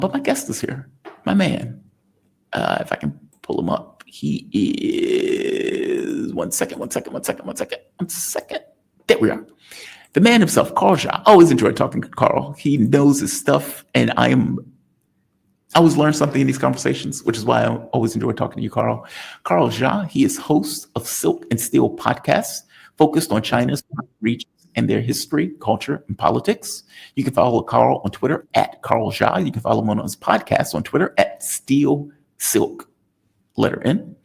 But my guest is here, my man. If I can pull him up, he is one second. There we are. The man himself, Carl Jha. I always enjoy talking to Carl. He knows his stuff, and I always learn something in these conversations, which is why I always enjoy talking to you, Carl. Carl Jha, he is host of Silk and Steel podcast, focused on China's regions and their history, culture, and politics. You can follow Carl on Twitter at Carl Jha. You can follow him on his podcast on Twitter at Steel Silk, letter N.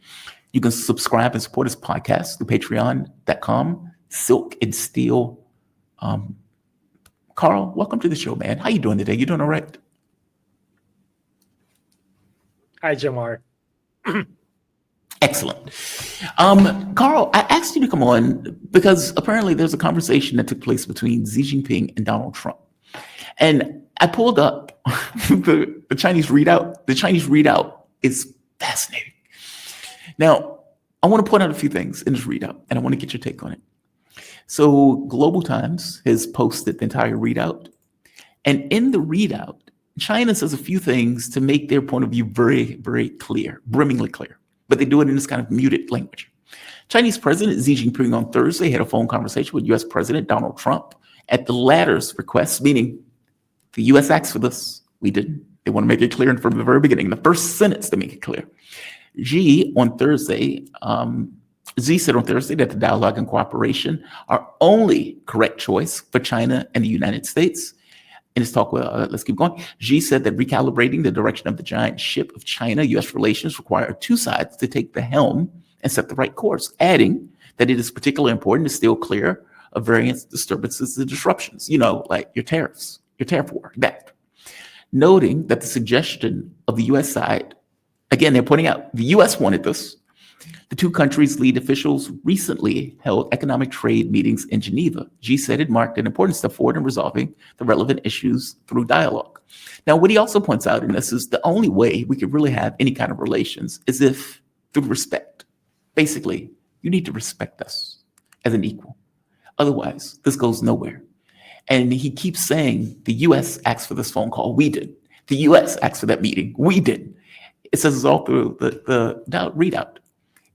You can subscribe and support his podcast through patreon.com, Silk and Steel. Carl, welcome to the show, man. How you doing today? You doing all right? Hi, Jamar. Excellent. Carl, I asked you to come on because apparently there's a conversation that took place between Xi Jinping and Donald Trump. And I pulled up the Chinese readout. The Chinese readout is fascinating. Now, I want to point out a few things in this readout, and I want to get your take on it. So Global Times has posted the entire readout. And in the readout, China says a few things to make their point of view very, very clear, brimmingly clear. But they do it in this kind of muted language. Chinese President Xi Jinping on Thursday had a phone conversation with U.S. President Donald Trump at the latter's request, meaning the U.S. asked for this. We didn't. They want to make it clear from the very beginning. The first sentence to make it clear. Xi said on Thursday that the dialogue and cooperation are only correct choice for China and the United States. In his talk, let's keep going. Xi said that recalibrating the direction of the giant ship of China-U.S. relations require two sides to take the helm and set the right course, adding that it is particularly important to steer clear of various disturbances and disruptions, like your tariffs, your tariff war, that. Noting that the suggestion of the U.S. side, again, they're pointing out the U.S. wanted this. The two countries' lead officials recently held economic trade meetings in Geneva. Xi said it marked an important step forward in resolving the relevant issues through dialogue. Now, what he also points out in this is the only way we could really have any kind of relations is if through respect. Basically, you need to respect us as an equal. Otherwise, this goes nowhere. And he keeps saying the U.S. asked for this phone call. We did. The U.S. asked for that meeting. We did. It says it's all through the readout.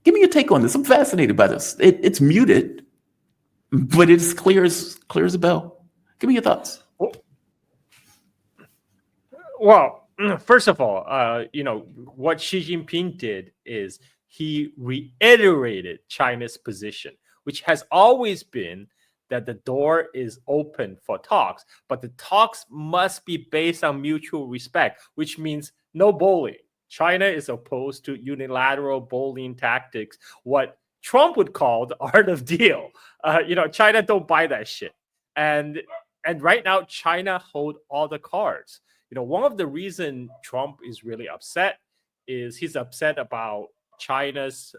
Give me your take on this. I'm fascinated by this. It's muted, but it's clear as a bell. Give me your thoughts. Well, first of all, what Xi Jinping did is he reiterated China's position, which has always been that the door is open for talks, but the talks must be based on mutual respect, which means no bullying. China is opposed to unilateral bullying tactics, what Trump would call the art of deal. China don't buy that shit. And right now, China hold all the cards. One of the reasons Trump is really upset is he's upset about China's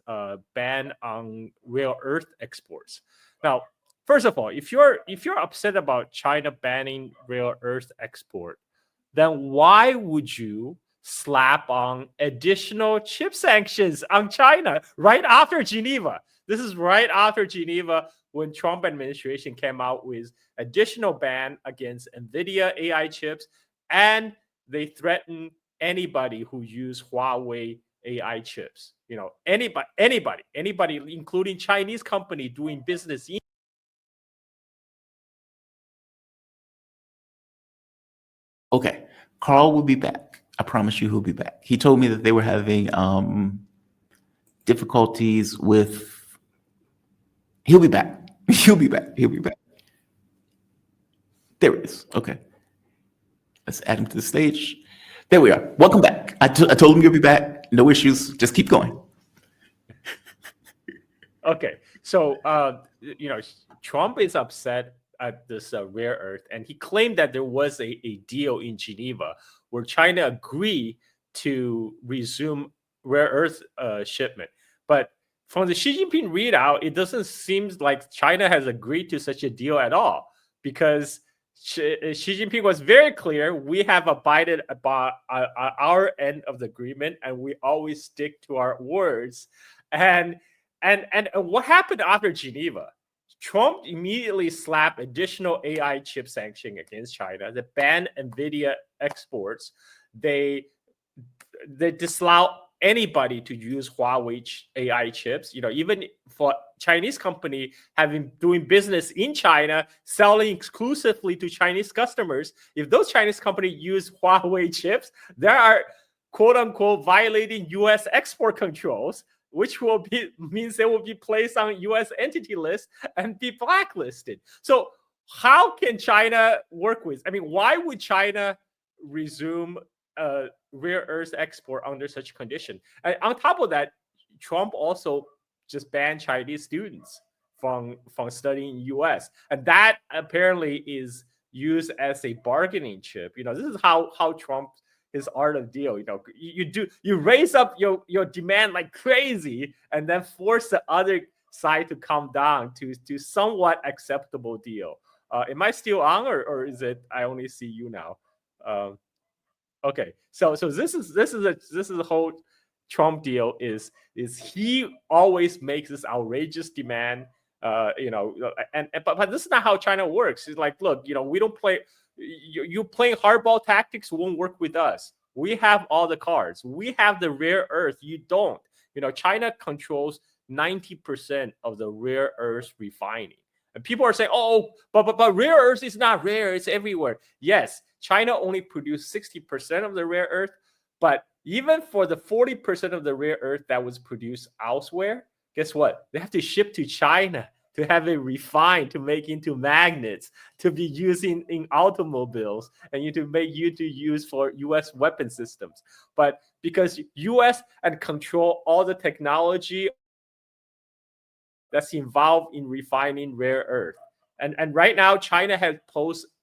ban on rare earth exports. Now, first of all, if you're upset about China banning rare earth export, then why would you slap on additional chip sanctions on China right after Geneva? This is right after Geneva when Trump administration came out with additional ban against NVIDIA AI chips, and they threaten anybody who use Huawei AI chips. Anybody, including Chinese company doing business in. Okay, Carl will be back. I promise you he'll be back. He told me that they were having difficulties with... He'll be back. He'll be back. There it is. Okay. Let's add him to the stage. There we are. Welcome back. I told him you'll be back. No issues. Just keep going. Okay. So, Trump is upset at this rare earth, and he claimed that there was a deal in Geneva where China agreed to resume rare earth shipment. But from the Xi Jinping readout, it doesn't seem like China has agreed to such a deal at all, because Xi Jinping was very clear: we have abided by our end of the agreement, and we always stick to our words. And what happened after Geneva? Trump immediately slapped additional AI chip sanction against China that banned NVIDIA exports, they disallow anybody to use Huawei AI chips. Even for Chinese company doing business in China, selling exclusively to Chinese customers, if those Chinese companies use Huawei chips, they are quote unquote violating U.S. export controls, which means they will be placed on U.S. entity list and be blacklisted. So how can China work with? I mean, why would China resume rare earth export under such condition? And on top of that, Trump also just banned Chinese students from studying U.S. And that apparently is used as a bargaining chip. This is how Trump his art of deal. You raise up your demand like crazy and then force the other side to come down to somewhat acceptable deal. Am I still on, or is it I only see you now? Okay, so this is a whole Trump deal is he always makes this outrageous demand, but this is not how China works. It's like, look, we don't play. You playing hardball tactics won't work with us. We have all the cards. We have the rare earth. You don't. China controls 90% of the rare earth refining. And people are saying, oh, but rare earth is not rare. It's everywhere. Yes, China only produced 60% of the rare earth. But even for the 40% of the rare earth that was produced elsewhere, guess what? They have to ship to China to have it refined, to make into magnets, to be using in automobiles, and to use for U.S. weapon systems. But because U.S. and control all the technology that's involved in refining rare earth, and right now China has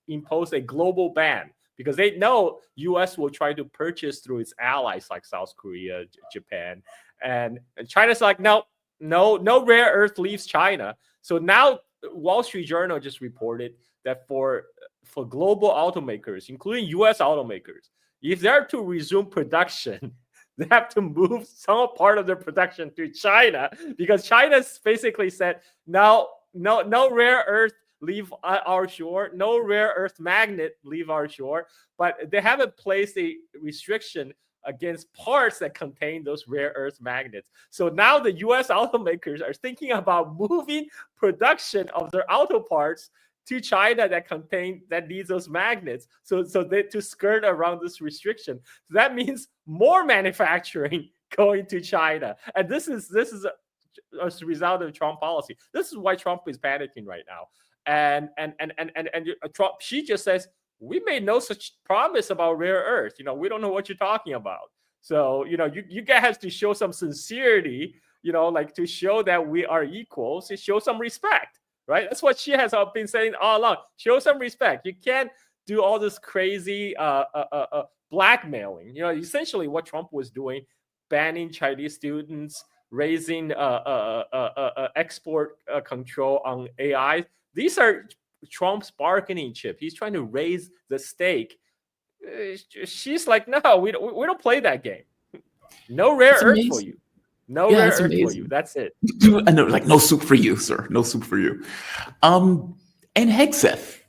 imposed a global ban because they know U.S. will try to purchase through its allies like South Korea, Japan, and China's like, no rare earth leaves China. So now Wall Street Journal just reported that for global automakers, including U.S. automakers, if they're to resume production, they have to move some part of their production to China because China's basically said, no rare earth leave our shore, no rare earth magnet leave our shore, but they haven't placed a restriction against parts that contain those rare earth magnets. So now the U.S. automakers are thinking about moving production of their auto parts to China that needs those magnets. So they to skirt around this restriction. So that means more manufacturing going to China, and this is a result of Trump policy. This is why Trump is panicking right now. And Trump, she just says, we made no such promise about rare earth. We don't know what you're talking about. So, you guys have to show some sincerity, like to show that we are equals, to show some respect, right? That's what she has been saying all along. Show some respect. You can't do all this crazy blackmailing. Essentially what Trump was doing, banning Chinese students, raising export control on AI. These are Trump's bargaining chip. He's trying to raise the stake. She's like, no, we don't play that game. No rare earth for you. No rare earth for you. That's it. I know, like, no soup for you, sir. No soup for you. And Hegseth.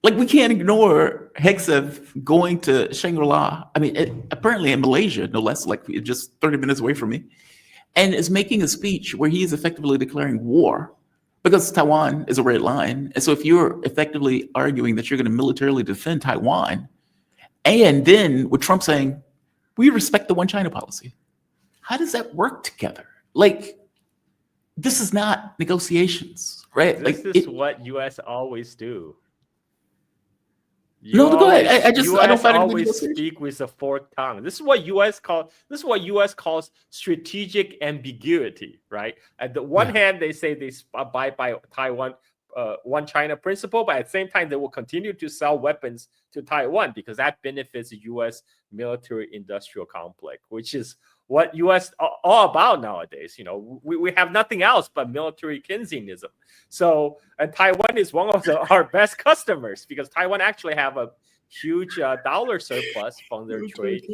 Like, we can't ignore Hegseth going to Shangri-La. I mean, apparently in Malaysia, no less, like just 30 minutes away from me, and is making a speech where he is effectively declaring war because Taiwan is a red line. And so if you're effectively arguing that you're going to militarily defend Taiwan, and then with Trump saying, we respect the one China policy, how does that work together? Like, this is not negotiations, right? This like is what U.S. always do. Go ahead. I don't find always speak with a forked tongue. This is what U.S. calls strategic ambiguity, right? At the one hand, they say they abide by Taiwan one China principle, but at the same time, they will continue to sell weapons to Taiwan because that benefits the U.S. military-industrial complex, which is what U.S. all about nowadays. We have nothing else but military Keynesianism. So, and Taiwan is one of our best customers because Taiwan actually have a huge dollar surplus from their trade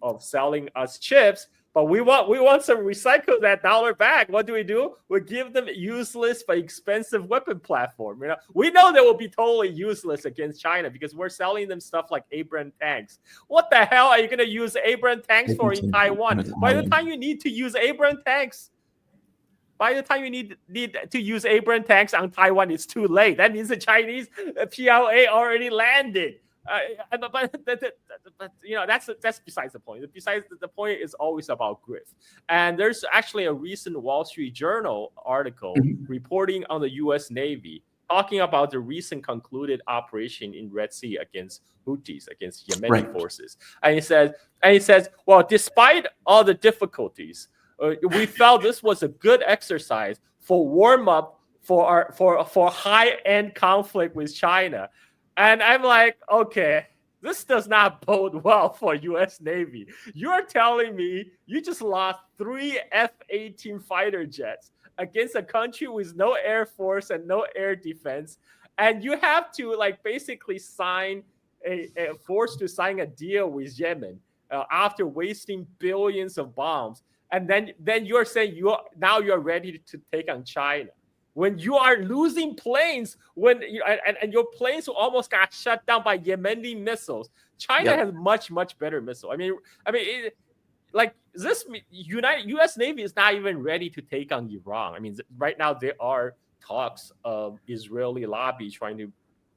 of selling us chips. But we want to recycle that dollar back. What do? We give them useless but expensive weapon platform. We know they will be totally useless against China because we're selling them stuff like Abrams tanks. What the hell are you going to use Abrams tanks for in Taiwan? By the time you need to use Abrams tanks, on Taiwan, it's too late. That means the Chinese PLA already landed. But that's besides the point. Besides the point is always about grift. And there's actually a recent Wall Street Journal article reporting on the U.S. Navy talking about the recent concluded operation in Red Sea against Houthis, against Yemeni forces. And it says, well, despite all the difficulties, we felt this was a good exercise for warm up for high end conflict with China. And I'm like, okay, this does not bode well for U.S. Navy. You're telling me you just lost 3 F-18 fighter jets against a country with no air force and no air defense, and you have to basically sign forced to sign a deal with Yemen after wasting billions of bombs, and then you're saying you're ready to take on China. When you are losing planes, and your planes almost got shut down by Yemeni missiles. China has much better missile. U.S. Navy is not even ready to take on Iran. Right now there are talks of Israeli lobby trying to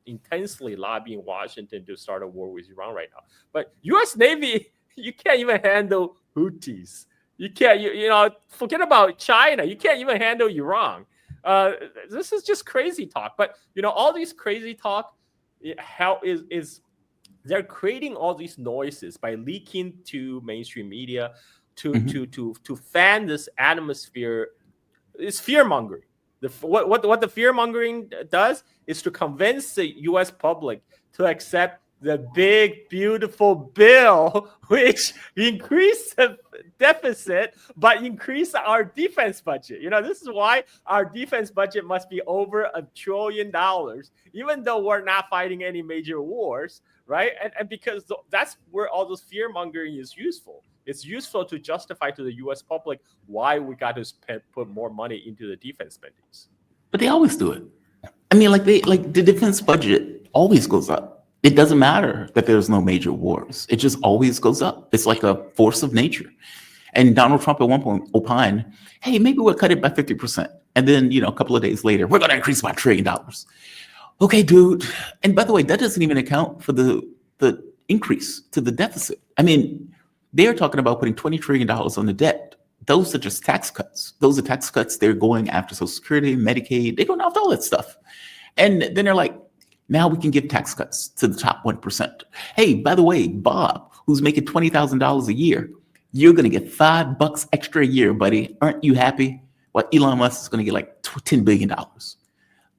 intensely lobby in Washington to start a war with Iran right now. But U.S. Navy, you can't even handle Houthis. You can't. Forget about China. You can't even handle Iran. This is just crazy talk. But all these crazy talk, they're creating all these noises by leaking to mainstream media to fan this atmosphere. It's fear mongering. What the fear mongering does is to convince the U.S. public to accept the big, beautiful bill, which increase the deficit, but increase our defense budget. This is why our defense budget must be over $1 trillion, even though we're not fighting any major wars, right? And because that's where all this fear mongering is useful. It's useful to justify to the U.S. public why we got to put more money into the defense spendings. But they always do it. The defense budget always goes up. It doesn't matter that there's no major wars. It just always goes up. It's like a force of nature. And Donald Trump at one point opined, hey, maybe we'll cut it by 50%. And then, a couple of days later, we're going to increase by $1 trillion. Okay, dude. And by the way, that doesn't even account for the increase to the deficit. They're talking about putting $20 trillion on the debt. Those are just tax cuts. Those are tax cuts. They're going after Social Security, Medicaid. They're going after all that stuff. And then they're like, now we can give tax cuts to the top 1%. Hey, by the way, Bob, who's making $20,000 a year, you're going to get $5 extra a year, buddy. Aren't you happy? Well, Elon Musk is going to get $10 billion.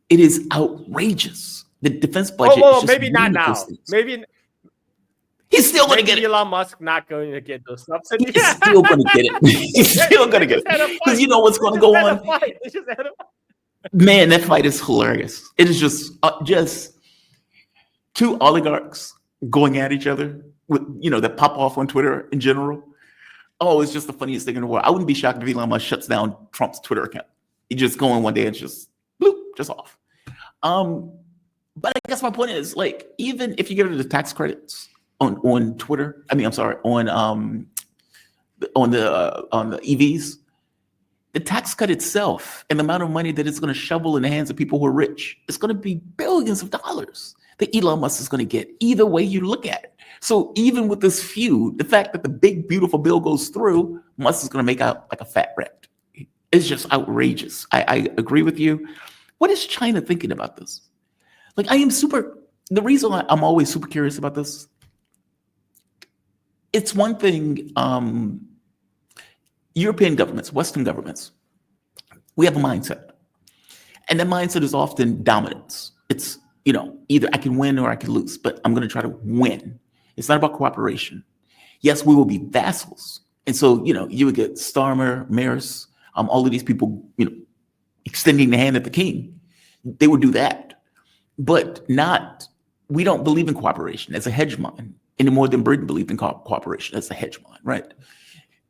It is outrageous. The defense budget. Oh, maybe not now. Maybe he's still going to get it. Elon Musk not going to get those subsidies. He's still going to get it. He's still going to get it. Because you know what's going to go on? Man, that fight is hilarious. It is just two oligarchs going at each other that pop off on Twitter in general. Oh, it's just the funniest thing in the world. I wouldn't be shocked if Elon Musk shuts down Trump's Twitter account. He just go in one day and just bloop, just off. But I guess my point is, even if you get rid of the tax credits on Twitter, on the EVs, the tax cut itself and the amount of money that it's going to shovel in the hands of people who are rich, it's going to be billions of dollars that Elon Musk is going to get either way you look at it. So even with this feud, the fact that the big, beautiful bill goes through, Musk is going to make out like a fat rat. It's just outrageous. I agree with you. What is China thinking about this? The reason I'm always super curious about this, it's one thing, European governments, Western governments, we have a mindset. And that mindset is often dominance. It's, either I can win or I can lose, but I'm going to try to win. It's not about cooperation. Yes, we will be vassals. And so, you would get Starmer, Maris, all of these people, extending the hand at the king. They would do that. But we don't believe in cooperation as a hegemon any more than Britain believed in cooperation as a hegemon, right?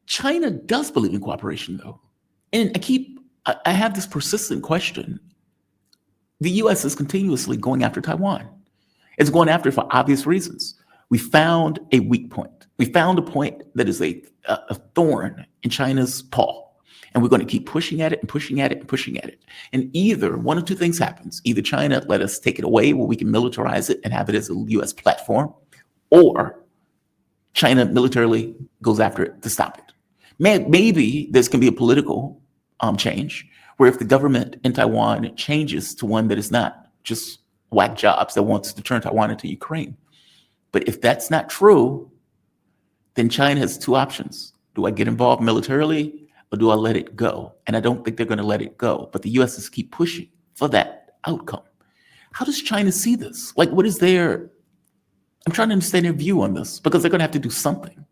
China does believe in cooperation, though. And I have this persistent question. The US is continuously going after Taiwan. It's going after it for obvious reasons. We found a weak point. We found a point that is a thorn in China's paw. And we're going to keep pushing at it and pushing at it and pushing at it. And either one of two things happens. Either China let us take it away where we can militarize it and have it as a US platform, or China militarily goes after it to stop it. Maybe this can be a political change, where if the government in Taiwan changes to one that is not just whack jobs that wants to turn Taiwan into Ukraine. But if that's not true, then China has two options. Do I get involved militarily, or do I let it go? And I don't think they're going to let it go. But the US is keep pushing for that outcome. How does China see this? Like, what is their, I'm trying to understand their view on this, because they're going to have to do something.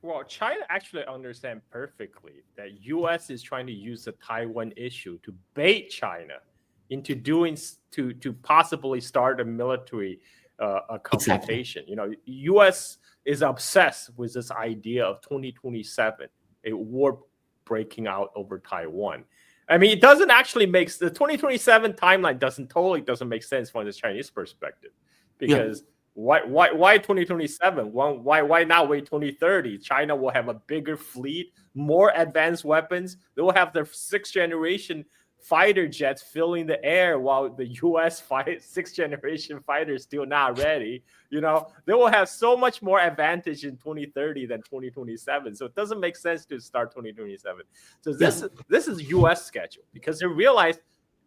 Well, China actually understands perfectly that U.S. is trying to use the Taiwan issue to bait China into to possibly start a military confrontation. Exactly. U.S. is obsessed with this idea of 2027, a war breaking out over Taiwan. I mean, it doesn't actually make the 2027 timeline doesn't make sense from the Chinese perspective, because why 2027? Why not wait 2030? China will have a bigger fleet, more advanced weapons. They will have their 6th generation fighter jets filling the air, while the U.S. 6th generation fighters still not ready. They will have so much more advantage in 2030 than 2027. So it doesn't make sense to start 2027. So this is U.S. schedule, because they realize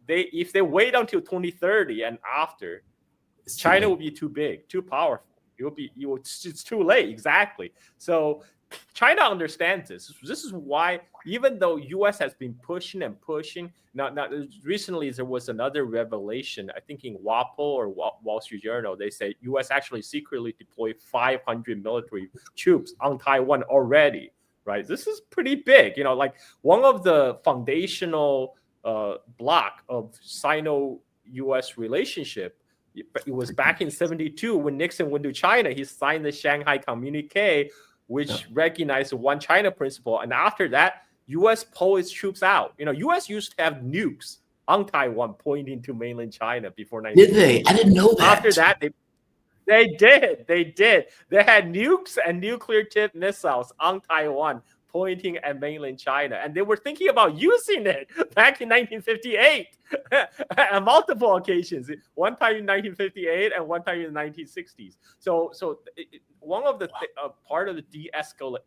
if they wait until 2030 and after, China will be too big, too powerful. It's too late. Exactly. So China understands this. This is why, even though U.S. has been pushing and pushing, now recently there was another revelation. I think in WAPO or Wall Street Journal, they say U.S. actually secretly deployed 500 military troops on Taiwan already. Right. This is pretty big. Like one of the foundational block of Sino-U.S. relationship. It was back in 1972 when Nixon went to China. He signed the Shanghai Communique, which recognized the One China principle. And after that, U.S. pulled its troops out. U.S. used to have nukes on Taiwan pointing to mainland China before 19. Did they? I didn't know that. After that, they did. They had nukes and nuclear-tipped missiles on Taiwan pointing at mainland China. And they were thinking about using it back in 1958 on multiple occasions. One time in 1958 and one time in the 1960s. So one of the part of the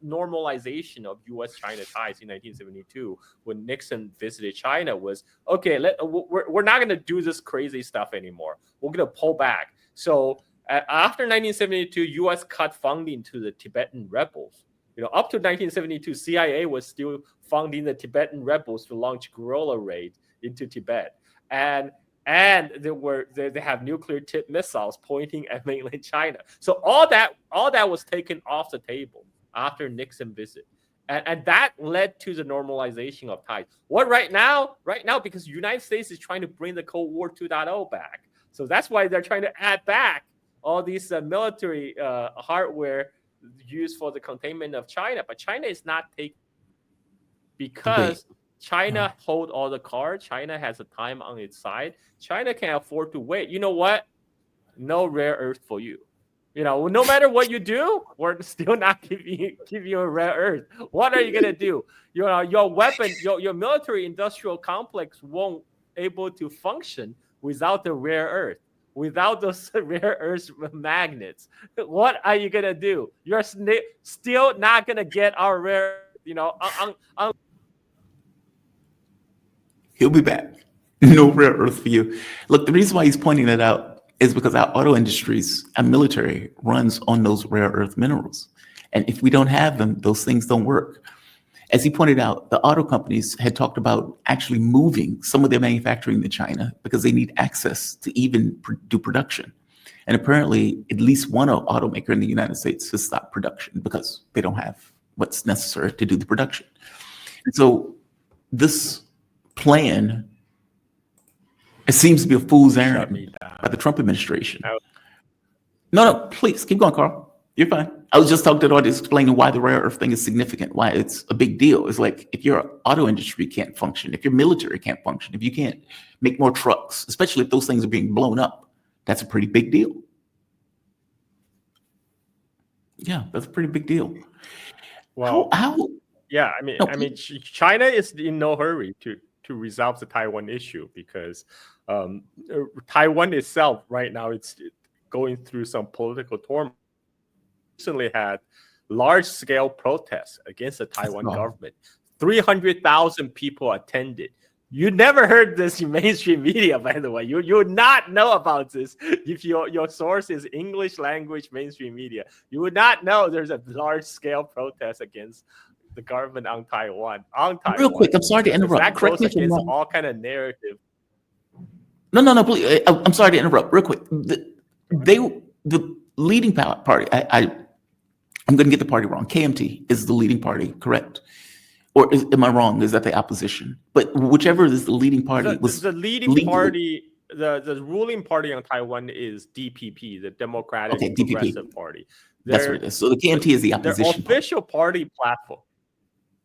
normalization of U.S.-China ties in 1972 when Nixon visited China was, okay, we're not going to do this crazy stuff anymore. We're going to pull back. So after 1972, U.S. cut funding to the Tibetan rebels. Up to 1972, CIA was still funding the Tibetan rebels to launch guerrilla raids into Tibet, and they have nuclear-tipped missiles pointing at mainland China. So all that was taken off the table after Nixon visit, and that led to the normalization of ties. Right now, because the United States is trying to bring the Cold War 2.0 back, so that's why they're trying to add back all these military hardware used for the containment of China, but China is not taking, because China hold all the cards. China has the time on its side. China can afford to wait. You know what? No rare earth for you. No matter what you do, we're still not giving you a rare earth. What are you gonna do? Your weapon, your military industrial complex won't able to function without the rare earth. Without those rare earth magnets, what are you gonna do? You're still not gonna get our rare. He'll be back. No rare earth for you. Look, the reason why he's pointing that out is because our auto industries and military runs on those rare earth minerals, and if we don't have them, those things don't work. As he pointed out, the auto companies had talked about actually moving some of their manufacturing to China because they need access to even do production. And apparently, at least one automaker in the United States has stopped production because they don't have what's necessary to do the production. And so this plan, it seems to be a fool's errand by the Trump administration. No, please keep going, Carl. You're fine. I was just talking to the audience explaining why the rare earth thing is significant, why it's a big deal. It's like if your auto industry can't function, if your military can't function, if you can't make more trucks, especially if those things are being blown up, that's a pretty big deal. Yeah, that's a pretty big deal. Well, How yeah, no, China is in no hurry to resolve the Taiwan issue because Taiwan itself right now it's going through some political turmoil. Recently had large scale protests against the Taiwan government. 300,000 people attended. You never heard this in mainstream media, by the way. You would not know about this if your source is English language mainstream media. You would not know there's a large scale protest against the government on Taiwan. Real quick, I'm sorry to interrupt. That Correct goes me if I'm against wrong. all kind of narrative. No, please. I'm sorry to interrupt. Real quick, the leading party. I'm going to get the party wrong. KMT is the leading party, correct? Or am I wrong? Is that the opposition? But whichever is the leading party was the leading party. The ruling party on Taiwan is DPP, the Democratic Progressive Party. That's what it is. So the KMT is the opposition. Their official party platform.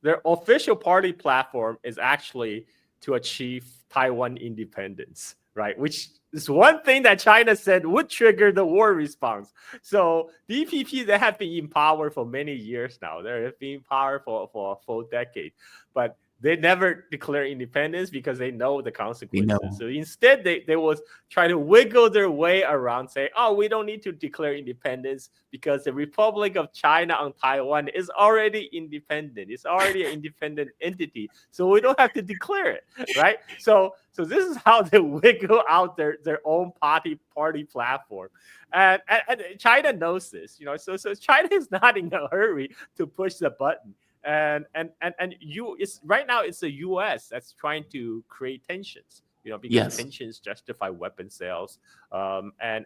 Their official party platform is actually to achieve Taiwan independence, right? Which is one thing that China said would trigger the war response. So DPP, they have been in power for many years now. They have been in power for a full decade, but they never declare independence because they know the consequences. So instead, they was trying to wiggle their way around, say, "Oh, we don't need to declare independence because the Republic of China on Taiwan is already independent. It's already an independent entity, so we don't have to declare it, right?" So this is how they wiggle out their own party platform, and China knows this, So China is not in a hurry to push the button. And it's right now it's the U.S. that's trying to create tensions, because tensions justify weapon sales. And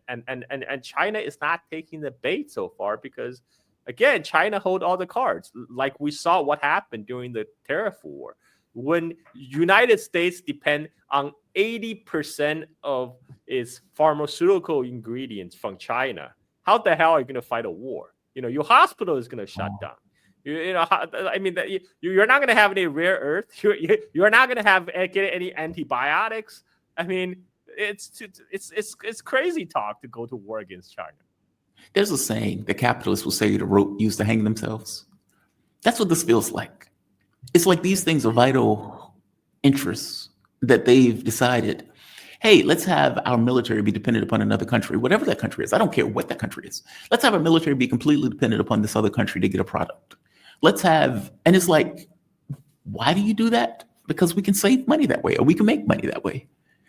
China is not taking the bait so far because, again, China hold all the cards. Like we saw what happened during the tariff war, when United States depend on 80% of its pharmaceutical ingredients from China. How the hell are you going to fight a war? Your hospital is going to shut down. You're not going to have any rare earth. You're not going to get any antibiotics. It's crazy talk to go to war against China. There's a saying: the capitalists will say the rope used to hang themselves. That's what this feels like. It's like these things are vital interests that they've decided. Hey, let's have our military be dependent upon another country, whatever that country is. I don't care what that country is. Let's have our military be completely dependent upon this other country to get a product. And it's like, why do you do that? Because we can save money that way, or we can make money that way.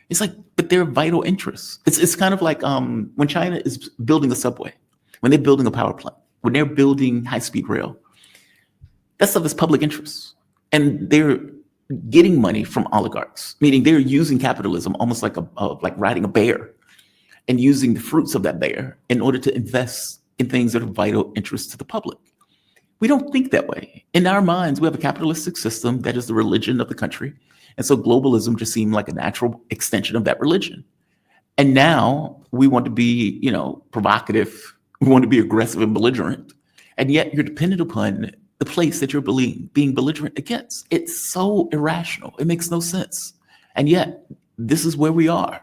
It's like, but they're vital interests. It's kind of like when China is building a subway, when they're building a power plant, when they're building high-speed rail, that stuff is public interest. And they're getting money from oligarchs, meaning they're using capitalism almost like like riding a bear, and using the fruits of that bear in order to invest in things that are vital interests to the public. We don't think that way. In our minds, we have a capitalistic system that is the religion of the country. And so globalism just seemed like a natural extension of that religion. And now we want to be, provocative. We want to be aggressive and belligerent. And yet you're dependent upon the place that you're being belligerent against. It's so irrational. It makes no sense. And yet this is where we are.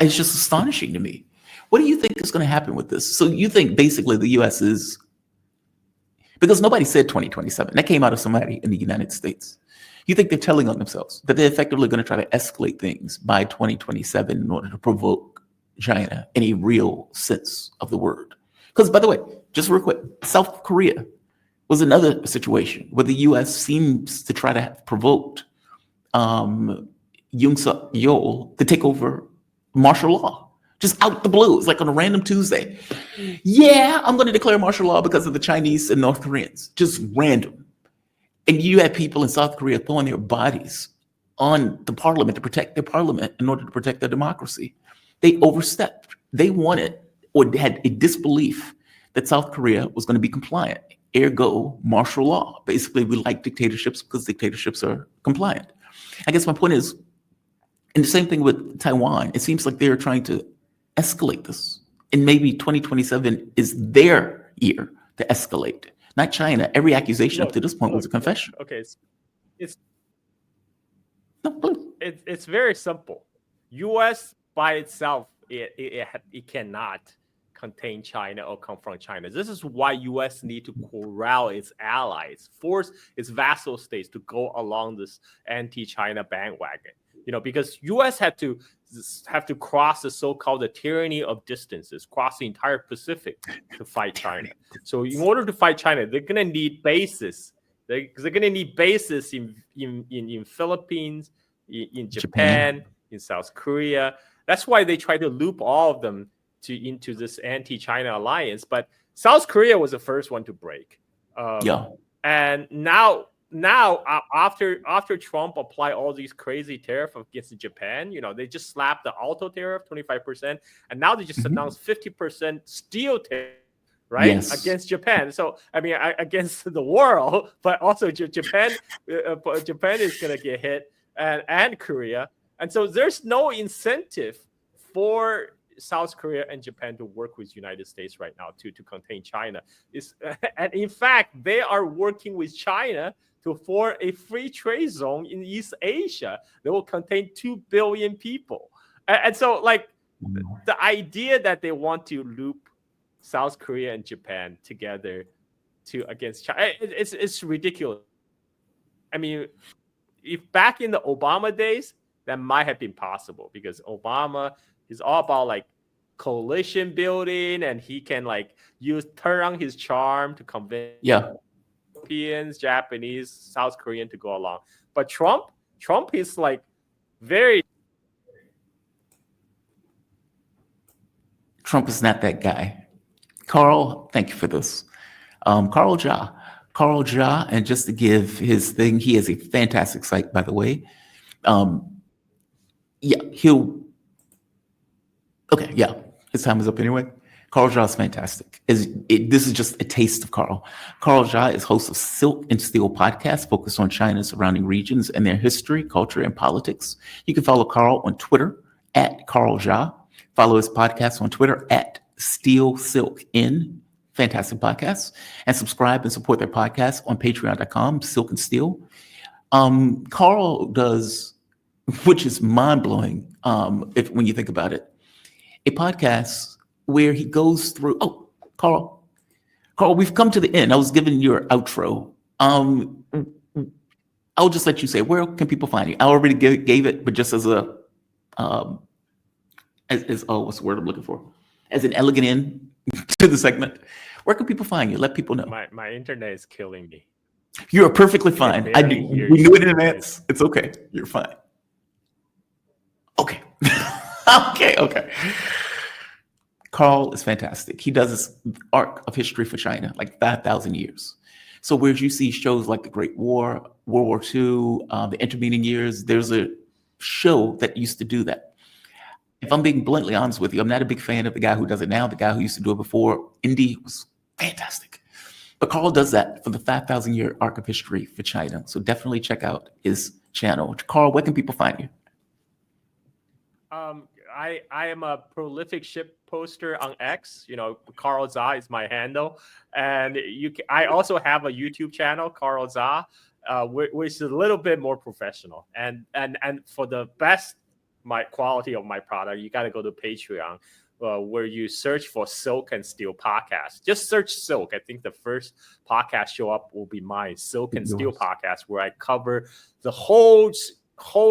It's just astonishing to me. What do you think is going to happen with this? So you think basically the U.S. is, because nobody said 2027. That came out of somebody in the United States. You think they're telling on themselves that they're effectively going to try to escalate things by 2027 in order to provoke China in a real sense of the word? Because, by the way, just real quick, South Korea was another situation where the U.S. seems to try to have provoked Yoon Suk Yeol to take over martial law. Just out the blue. It's like on a random Tuesday. Yeah, I'm going to declare martial law because of the Chinese and North Koreans. Just random. And you had people in South Korea throwing their bodies on the parliament to protect their parliament in order to protect their democracy. They overstepped. They wanted, or had a disbelief that South Korea was going to be compliant. Ergo, martial law. Basically, we like dictatorships because dictatorships are compliant. I guess my point is, and the same thing with Taiwan, it seems like they're trying to escalate this. And maybe 2027 is their year to escalate. Not China. Every accusation up to this point was a confession. Okay, it's No, please. it's very simple. U.S. by itself, it cannot contain China or confront China. This is why U.S. need to corral its allies, force its vassal states to go along this anti-China bandwagon. Because U.S. have to cross the so-called the tyranny of distances, cross the entire Pacific to fight China. So in order to fight China, they're gonna need bases. They're gonna need bases in Philippines, in Japan, in South Korea. That's why they try to loop all of them into this anti-China alliance. But South Korea was the first one to break. And now after Trump applied all these crazy tariffs against Japan, they just slapped the auto tariff 25%, and now they just announced 50% steel tariff, right? Yes. Against Japan. So against the world, but also Japan. Japan is gonna get hit, and Korea, and so there's no incentive for South Korea and Japan to work with United States right now to contain China. And in fact, they are working with China to form a free trade zone in East Asia that will contain 2 billion people. And so, the idea that they want to loop South Korea and Japan together against China, it's ridiculous. I mean, if back in the Obama days, that might have been possible, because Obama is all about coalition building, and he can turn on his charm to convince Europeans, Japanese, South Korean to go along. But Trump is very. Trump is not that guy. Carl, thank you for this. Carl Jha, and just to give his thing, he has a fantastic site, by the way. His time is up anyway. Carl Jha is fantastic. This is just a taste of Carl. Carl Jha is host of Silk and Steel podcast, focused on China's surrounding regions and their history, culture, and politics. You can follow Carl on Twitter at Carl Jha. Follow his podcast on Twitter at Steel Silk In. Fantastic podcast. And subscribe and support their podcast on patreon.com, Silk and Steel. Carl does, which is mind-blowing when you think about it, a podcast where he goes through. Oh, Carl, we've come to the end. I was giving your outro. I'll just let you say, where can people find you? I already gave it, but just as a what's the word I'm looking for? As an elegant end to the segment, where can people find you? Let people know. My internet is killing me. You're perfectly fine. We knew it in advance. It's okay. You're fine. Okay. Okay. Carl is fantastic. He does this arc of history for China, 5,000 years. So where you see shows like the Great War, World War II, the intervening years, there's a show that used to do that. If I'm being bluntly honest with you, I'm not a big fan of the guy who does it now. The guy who used to do it before, Indy, was fantastic. But Carl does that for the 5,000-year arc of history for China. So definitely check out his channel. Carl, where can people find you? I am a prolific ship poster on X. Carl Za is my handle, and I also have a YouTube channel, Carl Za, which is a little bit more professional. And for the best quality of my product, you got to go to Patreon, where you search for Silk and Steel podcast. Just search Silk. I think the first podcast show up will be mine, Silk and Steel podcast, where I cover the whole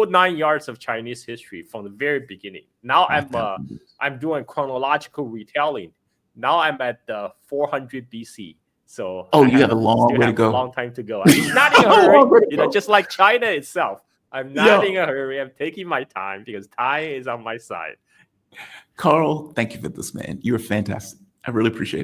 9 yards of Chinese history from the very beginning. Now I'm doing chronological retelling. Now I'm at the 400 BC. So you have a long way to go. A long time to go. I'm not in a hurry. Just like China itself. I'm not in a hurry. I'm taking my time because time is on my side. Carl, thank you for this, man. You're fantastic. I really appreciate it.